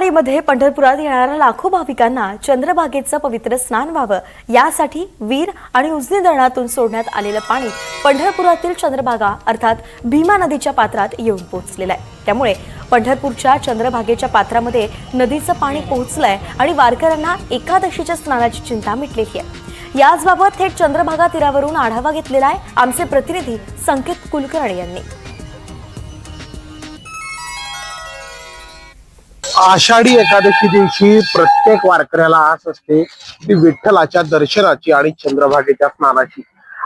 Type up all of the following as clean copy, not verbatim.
वारीमध्ये पंढरपुरात येणाऱ्या लाखो भाविकांना चंद्रभागेचं पवित्र स्नान व्हावं यासाठी वीर आणि उजनी धरणातून सोडण्यात आलेलं पाणी पंढरपुरातील चंद्रभागा अर्थात भीमा नदीच्या पात्रात येऊन पोहोचलेलं आहे। त्यामुळे पंढरपूरच्या चंद्रभागेच्या पात्रामध्ये नदीचं पाणी पोहोचलंय आणि वारकऱ्यांना एकादशीच्या स्नानाची चिंता मिटलेली आहे। याचबाबत थेट चंद्रभागा तीरावरून आढावा घेतलेला आहे आमचे प्रतिनिधी संकेत कुलकर्णी यांनी। आषाढी एकादशी दिवशी प्रत्येक वारकऱ्याला आस असते की विठ्ठलाच्या दर्शनाची आणि चंद्रभागेच्या स्नानाची,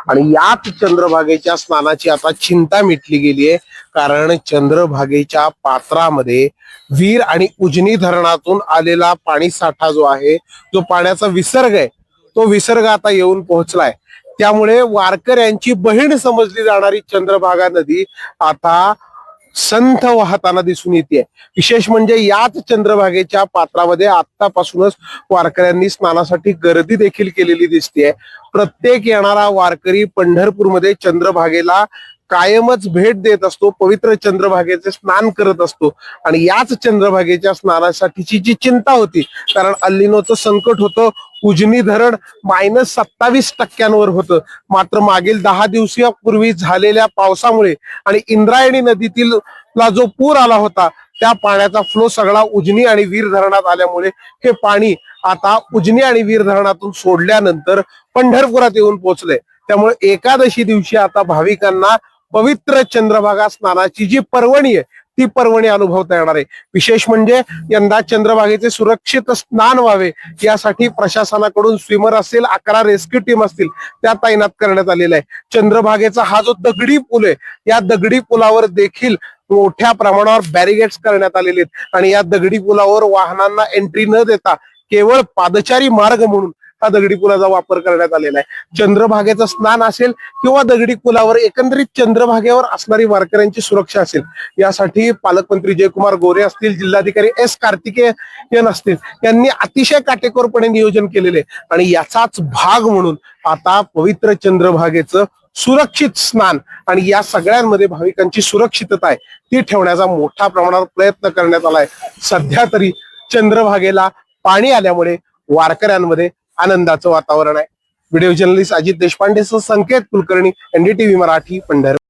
आणि याच चंद्रभागेच्या स्नानाची आता चिंता मिटली गेली आहे। कारण चंद्रभागेच्या पात्रामध्ये वीर आणि उजनी धरणातून आलेला पाणी साठा जो आहे, जो पाण्याचा विसर्ग आहे, तो विसर्ग आता येऊन पोहोचलाय। त्यामुळे वारकऱ्यांची बहीण समजली जाणारी चंद्रभागा नदी आता संथ वाहताना दिसून येते। विशेष म्हणजे याच चंद्रभागेच्या पात्रामध्ये आतापासूनच वारकऱ्यांनी स्नानासाठी गर्दी देखील केलेली दिसते। प्रत्येक येणारा वारकरी पंढरपूरमध्ये चंद्रभागेला कायमच भेट देत असतो, पवित्र चंद्रभागेचे स्नान करत असतो। आणि याच चंद्रभागेच्या स्नानासाठीची जी चिंता होती, कारण अल्लिनोचं संकट होतं, उजनी धरण -27% होतं, मात्र मागील 10 दिवसापूर्वी झालेल्या पावसामुळे आणि इंद्रायणी नदीतील जो पूर आला होता, त्या पाण्याचा फ्लो सगळा उजनी आणि वीर धरणात आल्यामुळे हे पाणी आता उजनी आणि वीर धरणातून सोडल्यानंतर पंढरपुरात येऊन पोहोचले। त्यामुळे एकादशी दिवशी आता भाविकांना पवित्र चंद्रभागा स्नानाची जी पर्वणी आहे, ती पर्वणी अनुभवता येणार आहे। विशेष म्हणजे यंदा चंद्रभागेचे सुरक्षित स्नान व्हावे यासाठी प्रशासनाकडून स्विमर असेल, 11 रेस्क्यू टीम असतील, त्या तैनात करण्यात आलेला आहे। चंद्रभागेचा हा जो दगडी पूल आहे, या दगडी पुलावर देखील मोठ्या प्रमाणावर बॅरिगेड्स करण्यात आलेले आहेत आणि या दगडी पुलावर वाहनांना एंट्री न देता केवळ पादचारी मार्ग म्हणून हा दगडी पुलाचा वापर करण्यात आलेला आहे। चंद्रभागेचं स्नान असेल किंवा दगडी पुलावर एकंदरीत चंद्रभागेवर असणारी वारकऱ्यांची सुरक्षा असेल, यासाठी पालकमंत्री जयकुमार गोरे असतील, जिल्हाधिकारी एस कार्तिकेयन असतील, यांनी अतिशय काटेकोरपणे नियोजन केलेले आणि याचाच भाग म्हणून आता पवित्र चंद्रभागेचं सुरक्षित स्नान आणि या सगळ्यांमध्ये भाविकांची सुरक्षितता आहे ती ठेवण्याचा मोठ्या प्रमाणावर प्रयत्न करण्यात आलाय। सध्या तरी चंद्रभागेला पाणी आल्यामुळे वारकऱ्यांमध्ये आनंदाचं वातावरण आहे। व्हिडिओ जर्नलिस्ट अजित देशपांडेसह संकेत कुलकर्णी, NDTV मराठी, पंढरपूर।